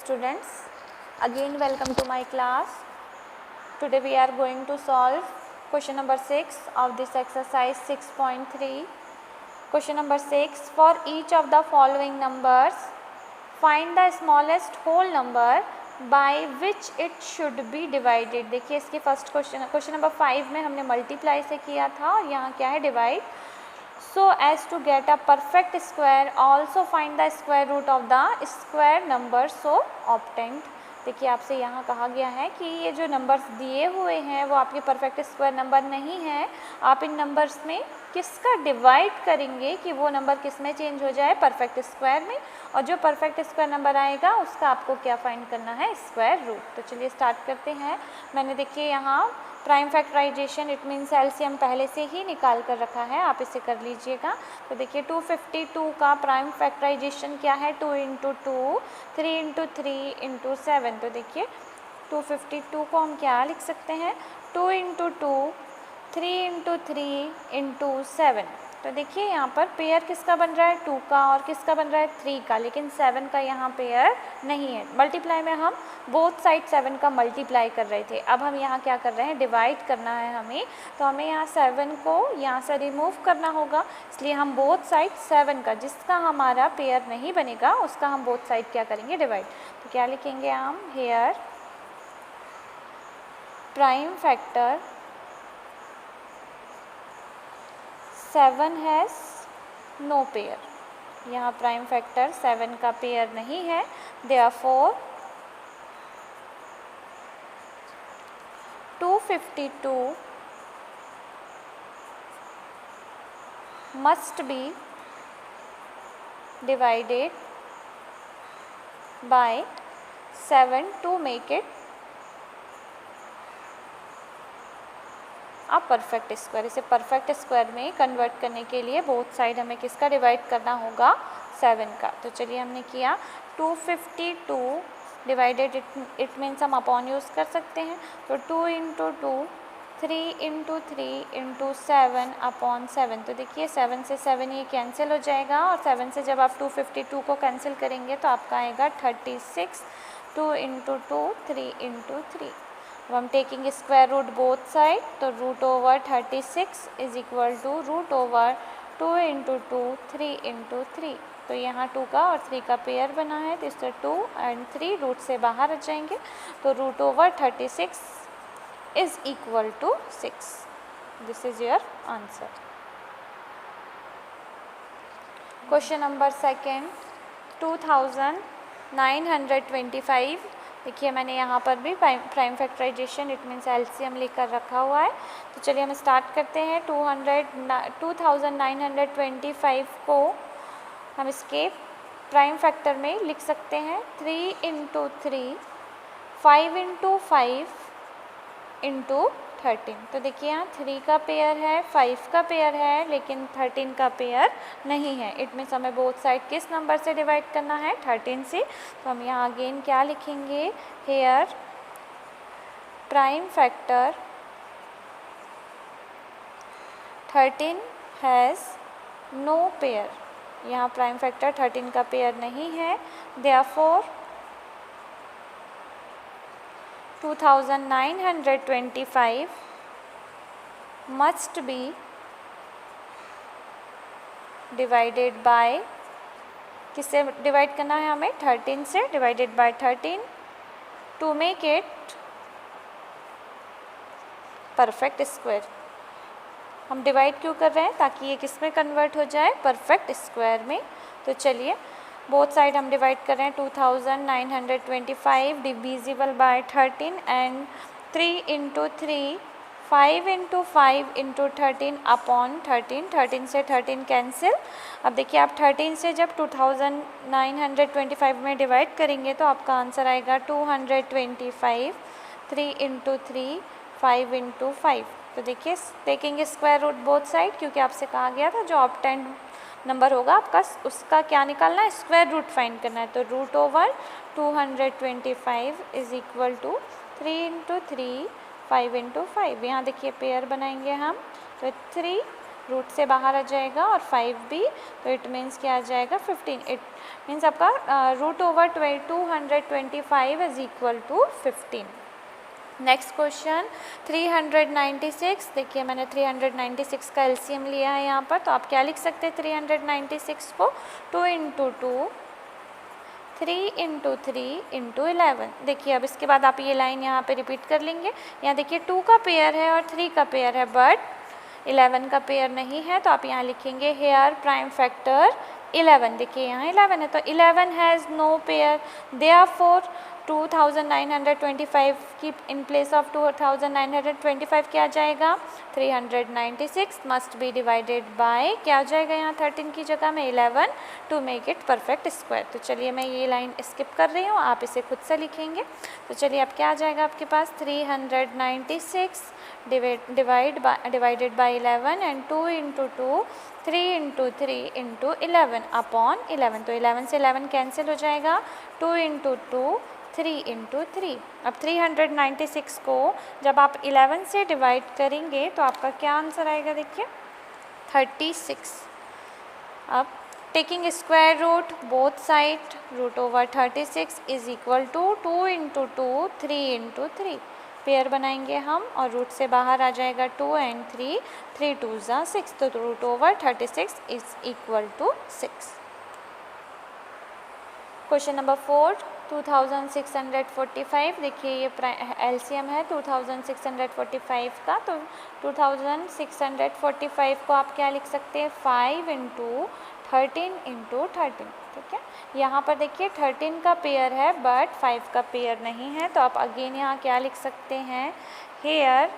students, again welcome to my class. Today we are going to solve question number 6 of this exercise 6.3. Question number 6, for each of the following numbers find the smallest whole number by which it should be divided. देखिए इसके first question number 5 में हमने multiply से किया था और यहाँ क्या है divide. So as to get a perfect square, also find the square root of the square number so obtained. देखिए आपसे यहाँ कहा गया है कि ये जो नंबर्स दिए हुए हैं वो आपके परफेक्ट स्क्वायर नंबर नहीं है. आप इन नंबर्स में किसका डिवाइड करेंगे कि वो नंबर किस में चेंज हो जाए, परफेक्ट स्क्वायर में, और जो परफेक्ट स्क्वायर नंबर आएगा उसका आपको क्या फाइंड करना है, स्क्वायर रूट. तो चलिए स्टार्ट करते हैं. मैंने देखिए यहाँ prime factorisation it means LCM पहले से ही निकाल कर रखा है, आप इसे कर लीजिएगा. तो देखिए 252 का प्राइम फैक्टराइजेशन क्या है, 2 इंटू 2, 3 इंटू 3 इंटू 7. तो देखिए 252 को हम क्या लिख सकते हैं, 2 इंटू 2, 3 इंटू 3 इंटू 7. तो देखिए यहाँ पर पेयर किसका बन रहा है, 2 का, और किसका बन रहा है, 3 का, लेकिन 7 का यहाँ पेयर नहीं है. मल्टीप्लाई में हम बोथ साइड 7 का मल्टीप्लाई कर रहे थे. अब हम यहाँ क्या कर रहे हैं, डिवाइड करना है हमें. तो हमें यहाँ 7 को यहाँ से रिमूव करना होगा, इसलिए हम बोथ साइड 7 का, जिसका हमारा पेयर नहीं बनेगा उसका हम बोथ साइड क्या करेंगे, डिवाइड. तो क्या लिखेंगे हम, here prime factor 7 has no pair. यहाँ प्राइम फैक्टर 7 का पेयर नहीं है. Therefore 252 must be divided by 7 to make it a perfect square. इसे परफेक्ट स्क्वायर में कन्वर्ट करने के लिए बोथ साइड हमें किसका डिवाइड करना होगा, 7 का. तो चलिए हमने किया 252 डिवाइडेड, इट मीन्स हम अपॉन यूज़ कर सकते हैं. तो 2 इंटू 2, 3 इंटू 3 इंटू 7 अपॉन 7. तो देखिए 7 से 7 ये कैंसिल हो जाएगा, और 7 से जब आप 252 को कैंसिल करेंगे तो आपका आएगा 36. 2 इंटू 2, 3 इंटू 3. अब हम taking square root both side, तो root over 36 is equal to root over 2 into 2, 3 into 3. तो यहाँ 2 का और 3 का पेयर बना है, तो इससे 2 एंड 3 रूट से बाहर आ जाएंगे. तो root over 36 is equal to 6. This is your answer. Question number second 2925. देखिए मैंने यहाँ पर भी prime factorisation it means LCM लेकर रखा हुआ है. तो चलिए हम स्टार्ट करते हैं. 2925 को हम इसके प्राइम फैक्टर में लिख सकते हैं 3 इंटू 3, 5 इंटू 5 इंटू 13. तो देखिए यहाँ 3 का पेयर है, 5 का पेयर है, लेकिन 13 का पेयर नहीं है. इट मीन्स हमें बोथ साइड किस नंबर से डिवाइड करना है, 13 से. तो हम यहाँ अगेन क्या लिखेंगे, here prime factor 13 has no pair. यहाँ प्राइम फैक्टर 13 का पेयर नहीं है. Therefore 2925 must be divided by, किससे डिवाइड करना है हमें, 13 से, divided by 13 to make it perfect square. हम डिवाइड क्यों कर रहे हैं, ताकि ये किस में कन्वर्ट हो जाए, परफेक्ट स्क्वायर में. तो चलिए बोथ साइड हम डिवाइड कर रहे हैं. 2925 divisible by 13 and 3 into 3, 5 into 5 into 13 upon 13. 13 से 13 कैंसिल. अब देखिए आप 13 से जब 2925 में डिवाइड करेंगे तो आपका आंसर आएगा 225. 3 इंटू 3, 5 इंटू 5. तो देखिए taking square root both side, क्योंकि आपसे कहा गया था जो ऑब्टेंड नंबर होगा आपका उसका क्या निकालना है, स्क्वायर रूट फाइंड करना है. तो root over 225 is equal to 3 into 3, 5 into 5. यहाँ देखिए पेयर बनाएंगे हम, तो 3 रूट से बाहर आ जाएगा और 5 भी, तो इट मीन्स क्या आ जाएगा 15। इट मीन्स आपका root over 225 is equal to 15। Next question 396। देखिए मैंने 396 का एलसीएम लिया है यहाँ पर, तो आप क्या लिख सकते हैं 396 को 2 इंटू 2 3 इंटू 3 इंटू 11। देखिए अब इसके बाद आप ये लाइन यहाँ पे रिपीट कर लेंगे। यहाँ देखिए 2 का पेयर है और 3 का पेयर है, बट 11 का पेयर नहीं है, तो आप यहाँ लिखेंगे हेयर प्राइम फैक्टर 11। देखिए यहाँ 11 है, तो 11 हैज़ नो पेयर, देयरफॉर 2925 की इन प्लेस ऑफ 2925 क्या आ जाएगा 396 मस्ट बी डिवाइडेड बाय क्या आ जाएगा यहाँ 13 की जगह में 11 to make it perfect square. तो चलिए मैं ये लाइन स्किप कर रही हूँ, आप इसे खुद से लिखेंगे। तो चलिए अब क्या आ जाएगा आपके पास 396 divided by 11 and 2 into 2 3 into 3 into 11 upon 11। तो 11 से 11 कैंसिल हो जाएगा, 2 इंटू 2 3 इंटू 3। अब 396 को जब आप 11 से डिवाइड करेंगे तो आपका क्या आंसर आएगा, देखिए 36। अब taking square root both side, root over 36 is equal to 2 into 2 3 into 3। Pair बनाएंगे हम और रूट से बाहर आ जाएगा 2 एंड 3, 3 2 ज़ा 6, तो root over 36 is equal to 6। Question number 4 2645। देखिए ये एलसीएम है 2645 का, तो 2645 को आप क्या लिख सकते हैं 5 इंटू 13 इंटू 13। ठीक है, यहाँ पर देखिए 13 का पेयर है बट 5 का पेयर नहीं है, तो आप अगेन यहाँ क्या लिख सकते हैं here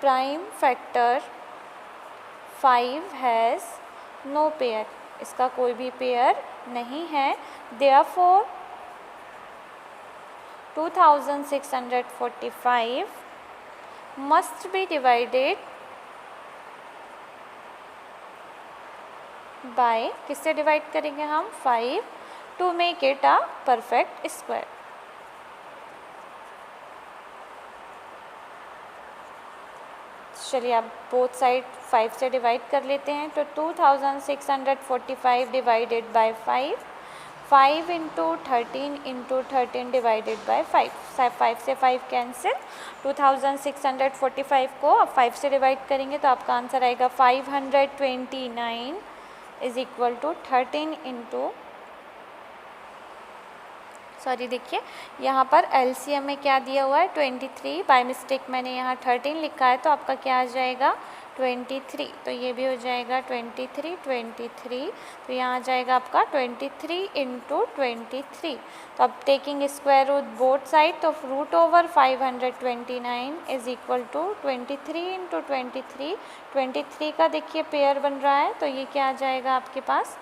prime factor 5 has no pair, इसका कोई भी पेयर नहीं है, therefore 2645 must be divided by, किससे डिवाइड करेंगे हम 5 to make it a perfect square. चलिए आप बोथ साइड 5 से डिवाइड कर लेते हैं, तो 2645 divided by 5, 5 into 13 into 13 divided by 5, 5 से 5 कैंसिल, 2645 को अब 5 से डिवाइड करेंगे तो आपका आंसर आएगा 529 is equal to 13 into, sorry देखिए यहाँ पर एलसीएम में क्या दिया हुआ है 23, बाय मिस्टेक मैंने यहाँ 13 लिखा है, तो आपका क्या आ जाएगा 23। तो ये भी हो जाएगा 23, तो यहाँ आ जाएगा आपका 23 इंटू 23। तो अब taking square root both side, तो root over 529 is equal to 23 into 23। 23 का देखिए पेयर बन रहा है, तो ये क्या आ जाएगा आपके पास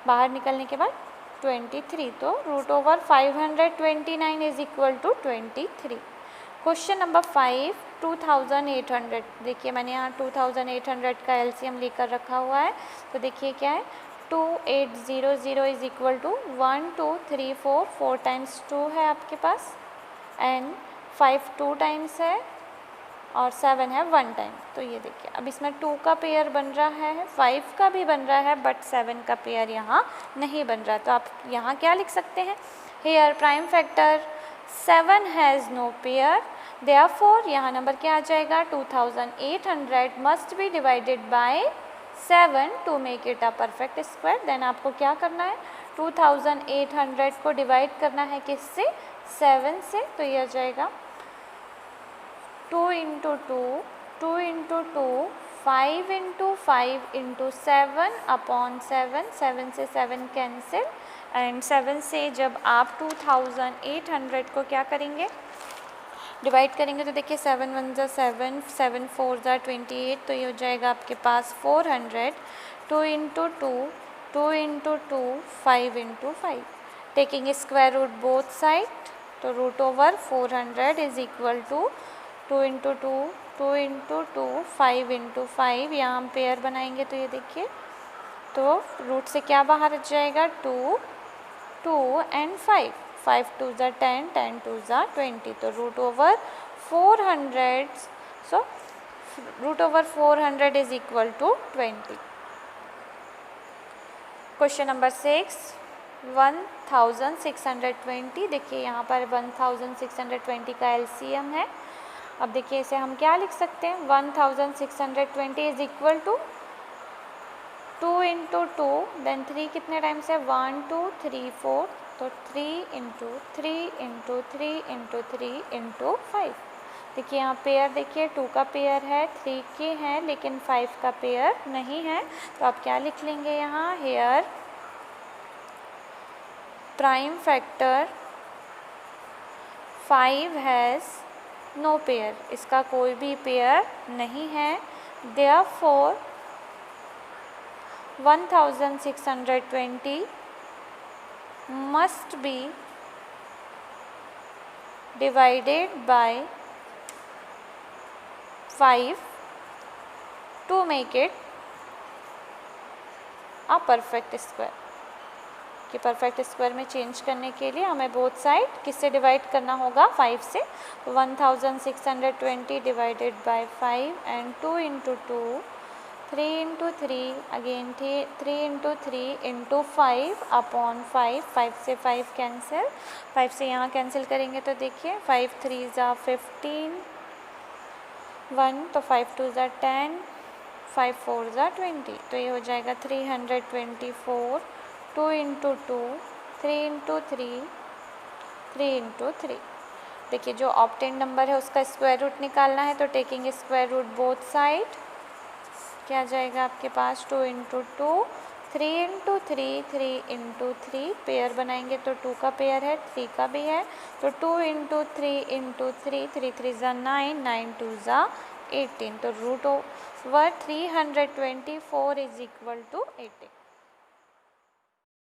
बाहर निकलने के बाद 23, तो root over 529 is equal to 23। Question number 5 2800। देखिए मैंने यहाँ 2800 का एलसीएम लेकर रखा हुआ है, तो देखिए क्या है 2800 इज इक्वल टू 1 2 3 4, 4 टाइम्स 2 है आपके पास एंड 5 2 टाइम्स है और 7 है 1 टाइम। तो ये देखिए अब इसमें 2 का पेयर बन रहा है, 5 का भी बन रहा है, बट 7 का पेयर यहाँ नहीं बन रहा। तो आप यहाँ क्या लिख सकते हैं here prime factor 7 has no pair, therefore यहाँ नंबर क्या आ जाएगा 2800 must be divided by 7 to make it a perfect square. Then आपको क्या करना है 2800 को डिवाइड करना है किससे 7 से, तो ये आ जाएगा 2 into 2 2 into 2 5 into 5 into 7 upon 7, 7 से 7 कैंसिल एंड 7 से जब आप 2800 को क्या करेंगे डिवाइड करेंगे, तो देखिए 7 1 ज़ा 7, 7 4 ज़ा 28, तो ये हो जाएगा आपके पास 400। 2 into 2 2 into 2 5 into 5, taking square root both side, तो root over 400 is equal to 2 into 2 2 into 2 5 into 5। यहाँ हम पेयर बनाएंगे, तो ये देखिए तो रूट से क्या बाहर आ जाएगा 2 2 एंड 5, 5 2 ज़ा 10, 10 2 ज़ा 20, तो root over 400, so root over 400 is equal to 20। Question number 6, 1620। देखिए यहाँ पर 1620 का एलसीएम है। अब देखिए इसे हम क्या लिख सकते हैं, 1620 is equal to 2 into 2, then 3 कितने टाइम्स है, 1 2 3 4, तो 3 इंटू 3 इंटू 3 इंटू 3 इंटू 5। देखिए यहाँ पेयर देखिए 2 का पेयर है, 3 के हैं, लेकिन 5 का पेयर नहीं है। तो आप क्या लिख लेंगे यहाँ, here prime factor 5 has no pair, इसका कोई भी पेयर नहीं है। Therefore 1620 must be divided by 5 to make it a perfect square। कि परफेक्ट स्क्वायर में चेंज करने के लिए हमें बोथ साइड किससे डिवाइड करना होगा, 5 से। 1620 divided by 5 and 2 into 2, 3 into 3, again 3 into 3 into 5 upon 5। 5 से 5 कैंसिल, 5 से यहाँ कैंसिल करेंगे तो देखिए 5 3 ज़ा 15, 1 तो 5 2 ज़ा 10, 5 4 ज़ा 20, तो ये हो जाएगा 324। 2 इंटू 2, 3 इंटू 3, 3 इंटू 3। देखिए जो ऑप्टेन नंबर है उसका स्क्वायर रूट निकालना है, तो taking square root both side क्या आ जाएगा आपके पास, 2 इंटू 2, 3 इंटू 3, 3 इंटू 3, पेयर बनाएंगे तो 2 का पेयर है, 3 का भी है, तो 2 इंटू 3 इंटू 3, 3 3 ज़ा 9, 9 2 ज़ा 18, तो root over 324 is equal to 18।